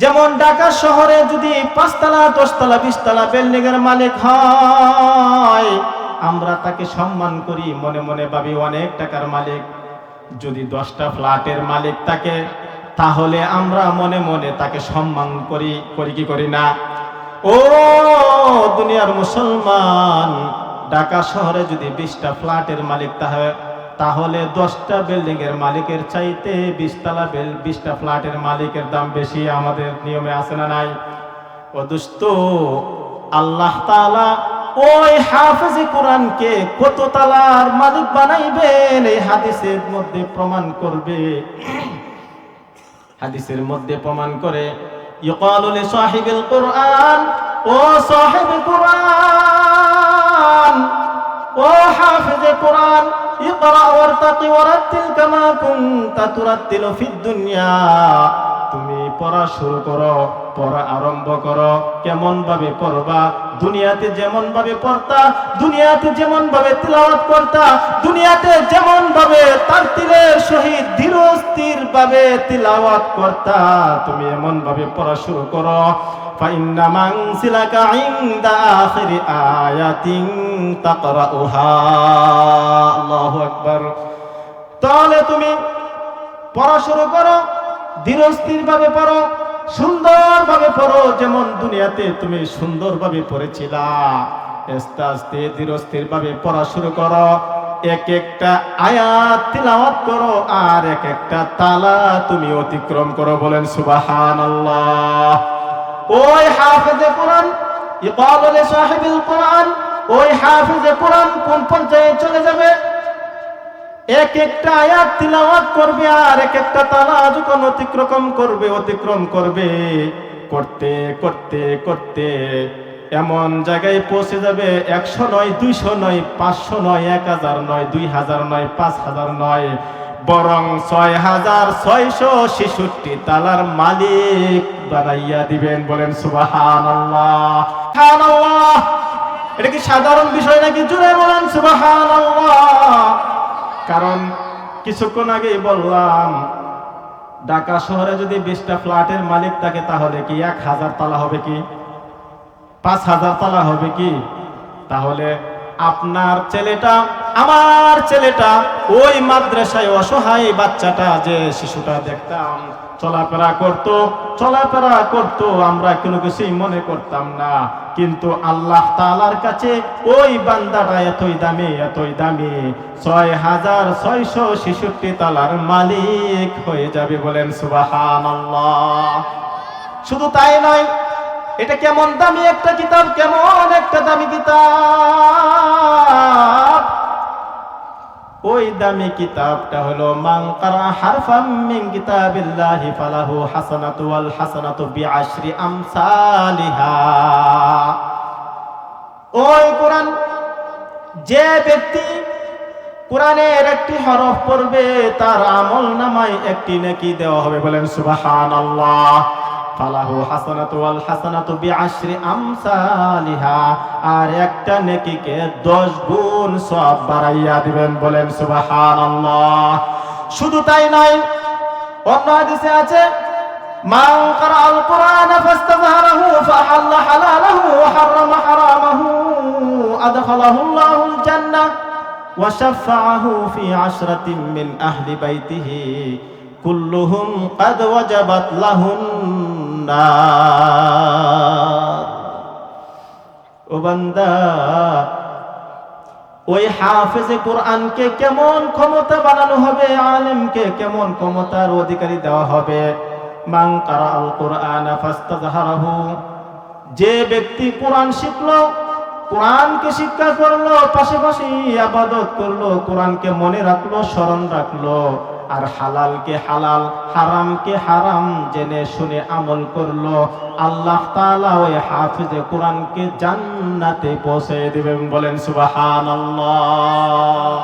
যেমন ঢাকা শহরে যদি 5 তলা 10 তলা 20 তলা বিল্ডিং এর মালিক হয়, আমরা তাকে সম্মান করি, মনে মনে ভাবি অনেক টাকার মালিক। যদি 10টা ফ্ল্যাটের মালিক থাকে, তাহলে আমরা মনে মনে তাকে সম্মান করি, কি করি না? ও দুনিয়ার মুসলমান, ঢাকা শহরে যদি 20টা ফ্ল্যাটের মালিক তাহলে 10টা বিল্ডিং এর মালিকের চাইতে 20টা ফ্ল্যাটের মালিকের দাম বেশি। আমাদের নিয়মে আছে না নাই? ও দোস্ত, আল্লাহ তাআলা ওই হাফেজে কোরআনকে কত তালার মালিক বানাইবেন এই হাদিসের মধ্যে প্রমাণ করবে। হাদিসের মধ্যে প্রমাণ করে ইকালু লি সাহিবিল কুরআন, ও সাহিবে কুরআন, ও হাফেজে কুরআন, ইকরা ওয়ারতাকি ওয়ারাত্তিল কামা কুনতা তুরাত্তিলু ফিদ দুনিয়া। তুমি পড়া শুরু করো, পড়া আরম্ভ করো। কেমন ভাবে পড়বা? দুনিয়াতে যেমন ভাবে পড়তা, দুনিয়াতে যেমন ভাবে তিলাওয়াত করতা, দুনিয়াতে যেমন ভাবে তারতিলের সহিত ধীর স্থির ভাবে তিলাওয়াত করতা, তুমি এমন ভাবে পড়া শুরু করো। ফাইন্না মানসিলাকা ইনদা আখিরি আয়াতিন তাকরাউহা। আল্লাহু আকবার। তাহলে তুমি পড়া শুরু করো, ধীর স্থির ভাবে পড়ো, সুন্দর ভাবে পড়ো। যেমন দুনিয়াতে তুমি সুন্দর ভাবে পড়েছিলা, আস্তে আস্তে ধীর স্থির ভাবে পড়া শুরু করো। এক একটা আয়াত তিলাওয়াত করো, আর এক একটা তালা তুমি অতিক্রম করো। বলেন সুবহানাল্লাহ। ওই হাফেজে কোরআন, ইকালু লি সাহিবিল কুরআন, ওই হাফেজে কোরআন কোন পর্যায়ে চলে যাবে? এক একটা আয়াত তিলাওয়াত করবে, আর এক একটা তালা যখন অতিক্রম করবে, করতে করতে করতে এমন জায়গায় পৌঁছে যাবে 100 নয়, 200 নয়, 500 নয়, 1000 নয়, 2000 নয়, 5000 নয়, বরং 6666 তালার মালিক বানাইয়া দিবেন। বলেন সুবহানাল্লাহ। সুবহানাল্লাহ। এটা কি সাধারণ বিষয় নাকি? জুড়ে বলেন সুবহানাল্লাহ। কারণ কিছুক্ষণ আগেই বললাম, ঢাকা শহরে যদি 20টা ফ্ল্যাটের মালিক থাকে, তাহলে কি 1000 তালা হবে কি? 5000 তালা হবে কি? তাহলে আপনার ছেলেটা, আমার ছেলেটা, ওই মাদ্রাসায় অসহায় বাচ্চাটা, যে শিশুটা দেখতাম চলাফেরা করতো, আমরা কোনো কিছুই মনে করতাম না। কিন্তু আল্লাহ তাআলার কাছে ওই বান্দাটা এতই দামি, 6666 তালার মালিক হয়ে যাবে। বলেন সুবহানাল্লাহ। শুধু তাই নয়, এটা কেমন দামি একটা কিতাব, কেমন একটা দামি কিতাব। ওই দামি কিতাবটা হলো মান কারা হারফাম মিন কিতাবিল্লাহি ফালাহু হাসানাতু ওয়াল হাসানাতু বিআশরি আমসালিহা। ওই কোরআন, যে ব্যক্তি কোরআনের একটি হরফ পড়বে, তার আমলনামায় একটি নেকি দেওয়া হবে। বলেন সুবহানাল্লাহ। ফালাহু হাসানাতু ওয়াল হাসানাতু বিআশরি আমসালিহা, আর একটা নেকিকে 10 গুণ সওয়াব বাড়াইয়া দিবেন। বলেন সুবহানাল্লাহ। শুধু তাই নয়, অন্য হাদিসে আছে মান ক্বারাআল কুরআনা ফাস্তাযহারাহু ফাহাল্লা হালালাহু ওয়া হারামা হারামাহু আদখালাহুল্লাহুল জান্নাহ ওয়া শাফাআহু ফি 'আশরাতিন মিন আহলি বাইতিহি কুল্লুহুম ক্বাদ ওয়াজাবাত লাহুন নার। ও বান্দা, ওই হাফেজে কোরআনকে কেমন ক্ষমতা বানানো হবে, আলেমকে কেমন ক্ষমতার অধিকারী দেওয়া হবে। মান ক্বারাআল কুরআনা ফাস্তাযহারাহু, যে ব্যক্তি কোরআন শিখলো, কোরআনকে শিক্ষা করলো, পাশাপাশি ইবাদত করলো, কোরআনকে মনে রাখলো, স্মরণ রাখলো, আর হালালকে হালাল, হারামকে হারাম জেনে শুনে আমল করলো, আল্লাহ তাআলা ওই হাফেজে কোরআনকে জান্নাতে পৌঁছে দিবেন। বলেন সুবহানাল্লাহ।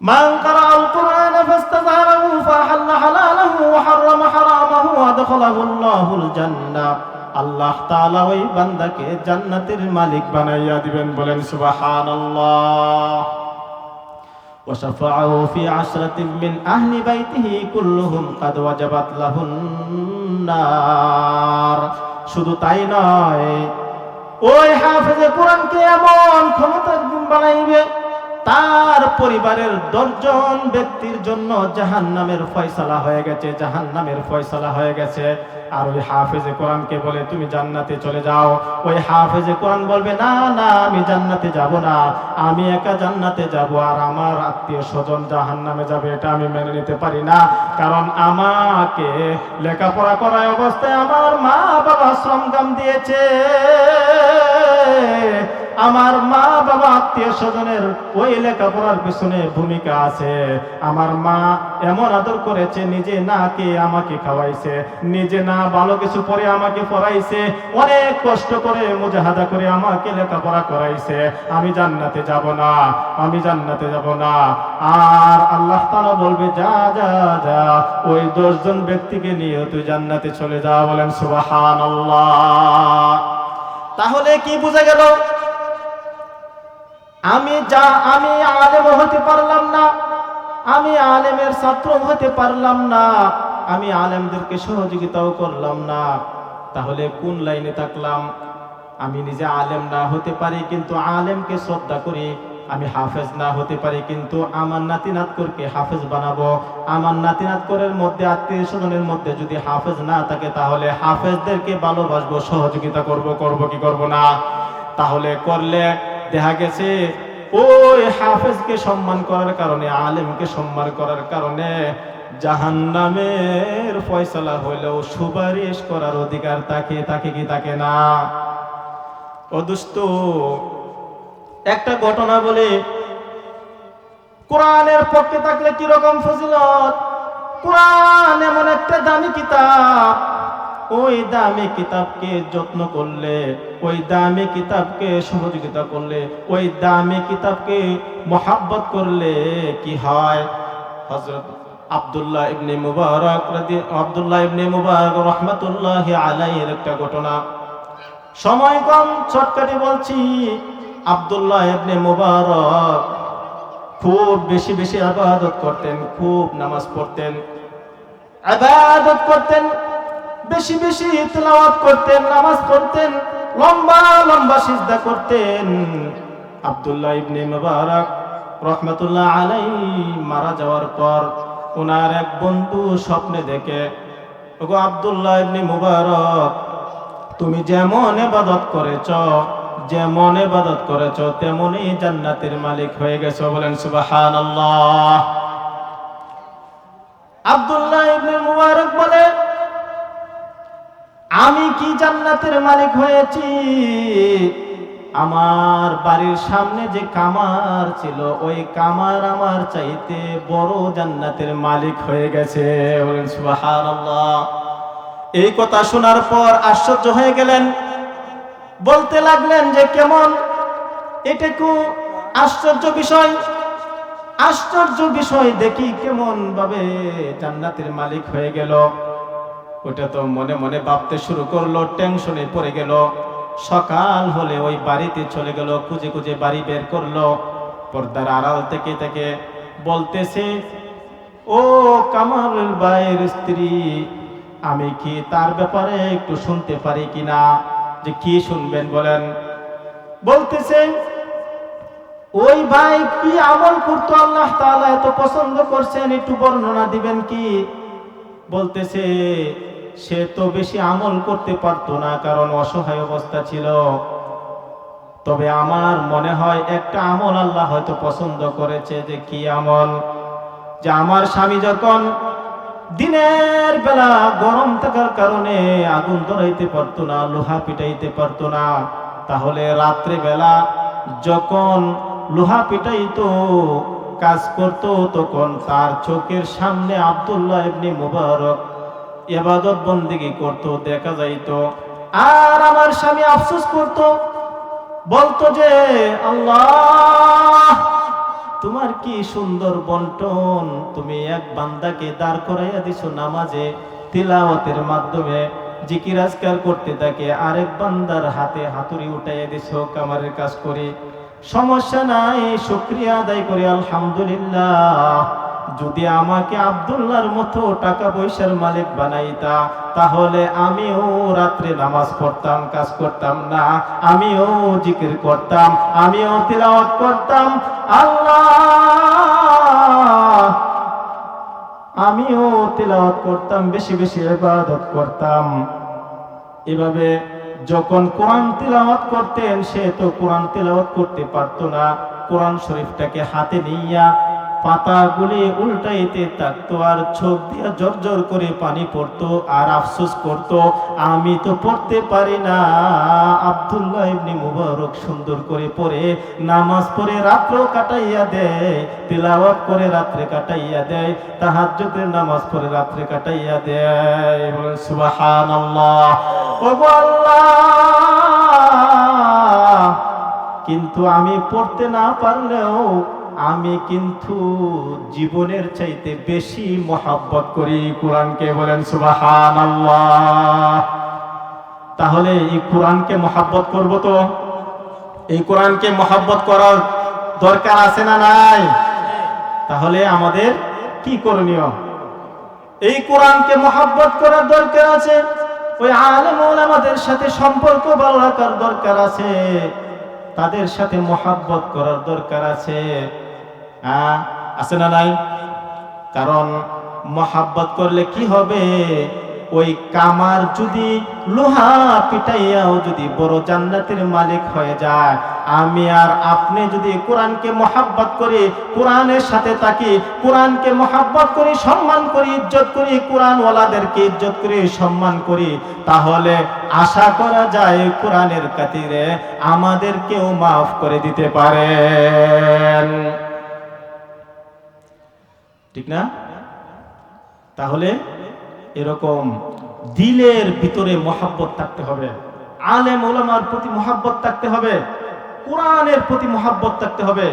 মান ক্বারাআল কুরআনা ফাস্তাযহারাহু ফাহাল্লা হালালাহু ওয়া হারামা হারামাহু আদখালাহুল্লাহুল জান্নাহ, আল্লাহ তাআলা ওই বান্দাকে জান্নাতের মালিক বানাইয়া দিবেন। বলেন সুবহানাল্লাহ। ওয়া শাফাআহু ফি 'আশরাতিন মিন আহলি বাইতিহি কুল্লুহুম ক্বাদ ওয়াজাবাত লাহুন নার। শুধু তাই নয়, ওই হাফেজে কোরআনকে এমন ক্ষমতার গুণ বানাইবে, তার পরিবারের 10 জন ব্যক্তির জন্য জাহান্নামের ফয়সালা হয়ে গেছে, জাহান্নামের ফয়সালা হয়ে গেছে। আর ওই হাফেজে কোরআনকে বলে তুমি জান্নাতে চলে যাও। ওই হাফেজে কোরআন বলবে না না, আমি জান্নাতে যাব না, আমি একা জান্নাতে যাব, আর আমার আত্মীয় স্বজন জাহান্নামে যাবে। এটা আমি মেনে নিতে পারি না, কারণ আমাকে লেখাপড়া করার অবস্থায় আমার মা বাবা শ্রমদান দিয়েছে। আমার মা বাবা আত্মীয় স্বজনের ওই লেখাপড়ার পিছনে ভূমিকা আছে। আমার মা এমন আদর করেছে, নিজে না কে আমাকে খাওয়াইছে, নিজে না ভালো কিছু পরে আমাকে পড়াইছে, অনেক কষ্ট করে মুজাহাদা করে আমাকে লেখাপড়া করাইছে। আমি জান্নাতে যাব না, আমি জান্নাতে যাব না। আর আল্লাহ তাআলা বলবে, যা যা যা, ওই 10 জন ব্যক্তিকে নিয়ে তুই জান্নাতে চলে যা। বলেন সুবহানাল্লাহ। তাহলে কি বোঝা গেল? আমি আলেম হতে পারলাম না, আমি আলেমের ছাত্র হতে পারলাম না, আমি আলেমদেরকে সহযোগিতাও করলাম না, তাহলে কোন লাইনে থাকলাম? আমি নিজে আলেম না হতে পারি কিন্তু আলেমকে শ্রদ্ধা করি, আমি হাফেজ না হতে পারি কিন্তু আমার নাতিনাতকরকে হাফেজ বানাবো, আমার নাতিনাতকরের মধ্যে আত্মীয় স্বজনের মধ্যে যদি হাফেজ না থাকে তাহলে হাফেজদেরকে ভালোবাসবো, সহযোগিতা করব কি করব না? তাহলে করলে দেখা গেছে ওই হাফেজকে সম্মান করার কারণে, আলেমকে সম্মান করার কারণে জাহান্নামের ফয়সালা হইলেও সুপারিশ করার অধিকার থাকে কি থাকে না? ও দোস্ত, একটা ঘটনা বলে, কোরআনের পক্ষে থাকলে কি রকম ফজিলত! কোরআন এমন একটা দামি কিতাব, ওই দামি কিতাবকে যত্ন করলে, ওই দামি কিতাবকে সহযোগিতা করলে, ওই দামি কিতাবকে মোহাব্বত করলে কি হয়? হযরত আব্দুল্লাহ ইবনে মুবারক রাহমাতুল্লাহি আলাইহির একটা ঘটনা। সময় কম, শর্টকাটে বলছি। আব্দুল্লাহ ইবনে মুবারক খুব বেশি বেশি ইবাদত করতেন, খুব নামাজ পড়তেন, ইবাদত করতেন, বেশি বেশি তেলাওয়াত করতেন, নামাজ পড়তেন, লম্বা লম্বা সিজদা করতেন। আব্দুল্লাহ ইবনে মুবারক রাহমাতুল্লাহ আলাইহি মারা যাওয়ার পর ওনার এক বন্ধু স্বপ্নে দেখে, ওগো আব্দুল্লাহ ইবনে মুবারক, তুমি যেমন ইবাদত করেছো তেমনই জান্নাতের মালিক হয়ে গেছো। বলেন সুবহানাল্লাহ। আব্দুল্লাহ ইবনে মুবারক বলে, আমি কি জান্নাতের মালিক হয়েছি? আমার বাড়ির সামনে যে কামার ছিল, ওই কামার আমার চাইতে বড় জান্নাতের মালিক হয়ে গেছে। বলেন সুবহানাল্লাহ। এই কথা শোনার পর আশ্চর্য হয়ে গেলেন, বলতে লাগলেন যে কেমন, এটা খুব আশ্চর্য বিষয়, দেখি কেমন ভাবে জান্নাতের মালিক হয়ে গেল। ওটা তো মনে মনে ভাবতে শুরু করলো, টেনশনে পড়ে গেল। সকাল হলে ওই বাড়িতে চলে গেল, খুঁজে খুঁজে বাড়ি বের করলো। পর্দার আড়াল থেকে থেকে বলতেছে, ও কামারুল ভাইয়ের স্ত্রী, আমি কি তার ব্যাপারে একটু শুনতে পারি কিনা? যে কি শুনবেন বলেন? বলতেছে, ওই ভাই কি আমল করতো আল্লাহ তাআলা এত পছন্দ করছেন, একটু বর্ণনা দিবেন কি? বলতেছে, সে তো বেশি আমল করতে পারতো না, কারণ অসহায় অবস্থা ছিল। তবে আমার মনে হয় একটা আমল আল্লাহ হয়তো পছন্দ করেছে। যে কি আমল? যে আমার স্বামী যখন দিনের বেলা গরম থাকার কারণে আগুন ধরাইতে পারতো না, লোহা পিটাইতে পারতো না, তাহলে রাত্রে বেলা যখন লোহা পিটাইতো, কাজ করতো, তখন তার চোখের সামনে আব্দুল্লাহ ইবনে মুবারক ইবাদত বন্দেগী করতো, দেখা যাইতো। আর আমার স্বামী আফসোস করতো, বলতো যে আল্লাহ, তোমার কি সুন্দর বন্টন, তুমি এক বান্দাকে দাঁড় করাইয়া দিছো নামাজে, তিলাওয়াতের মাধ্যমে জিকির আজকার করতে থাকে, আরেক বান্দার হাতে হাতুড়ি উঠাইয়া দিছো কামারের কাজ করে। সমস্যা নাই, শুকরিয়া আদায় করি, আলহামদুলিল্লাহ। যদি আমাকে আব্দুল্লাহর মতো টাকা পয়সার মালিক বানাইতা, তাহলে আমিও রাত্রে নামাজ পড়তাম, কাজ করতাম না, আমিও জিকির করতাম, আমিও তিলাওয়াত করতাম, আল্লাহ, আমিও তিলাওয়াত করতাম, বেশি বেশি ইবাদত করতাম। এভাবে যখন কোরআন তিলাওয়াত করতেন, সে তো কোরআন তিলাওয়াত করতে পারতো না, কোরআন শরীফটাকে হাতে নিয়া পাতাগুলি উল্টাইতে থাকতো আর চোখ দিয়ে জর্জর করে পানি পড়তো আর আফসোস করতো, আমি তো পড়তে পারি না। আব্দুল্লাহ ইবনে মুবারক সুন্দর করে পড়ে, নামাজ পড়ে রাত্র কাটাইয়া দেয়, তিলাওয়াত করে রাত্রে কাটাইয়া দেয়, তাহাজ্জুদের নামাজ পড়ে রাত্রে কাটাইয়া দেয়। বলেন সুবহানাল্লাহ। ওগো আল্লাহ, কিন্তু আমি পড়তে না পারলেও আমি কিন্তু জীবনের চাইতে বেশি মহব্বত করি কোরআনকে। বলেন সুবহানাল্লাহ। তাহলে এই কোরআনকে মহব্বত করব তো? এই কোরআনকে মহব্বত করার দরকার আছে না নাই? তাহলে আমাদের কি করণীয়? এই কোরআনকে মহব্বত করার দরকার আছে, ওই আলেম ওলামাদের সাথে সম্পর্ক ভালো রাখার দরকার আছে, তাদের সাথে মহব্বত করার দরকার আছে। আছে না নাই? কারণ মহব্বত করলে কি হবে, ওই কামার যদি লোহা পিটাইয়াও যদি বড় জান্নাতের মালিক হয়ে যায়, আমি আর আপনি যদি কোরআনকে মহব্বত করি, কোরআনের সাথে থাকি, কোরআনকে মহব্বত করি, সম্মান করি, ইজ্জত করি, কোরআন ওয়ালাদেরকে ইজ্জত করি, সম্মান করি, তাহলে আশা করা যায় কোরআনের খাতিরে আমাদেরকেও মাফ করে দিতে পারেন। ঠিক না? তাহলে এরকম দিলের ভিতরে মহব্বত থাকতে হবে, আলেম ওলামার প্রতি মহব্বত থাকতে হবে, কোরআনের প্রতি মহব্বত থাকতে হবে,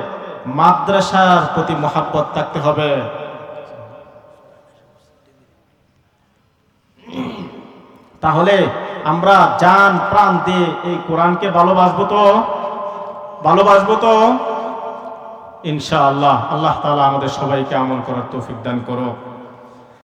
মাদ্রাসার প্রতি মহব্বত থাকতে হবে। তাহলে আমরা জান প্রাণ দিয়ে এই কোরআনকে ভালোবাসবো তো ইনশাআল্লাহ। আল্লাহ তাআলা আমাদের সবাইকে আমল করার তৌফিক দান করুক।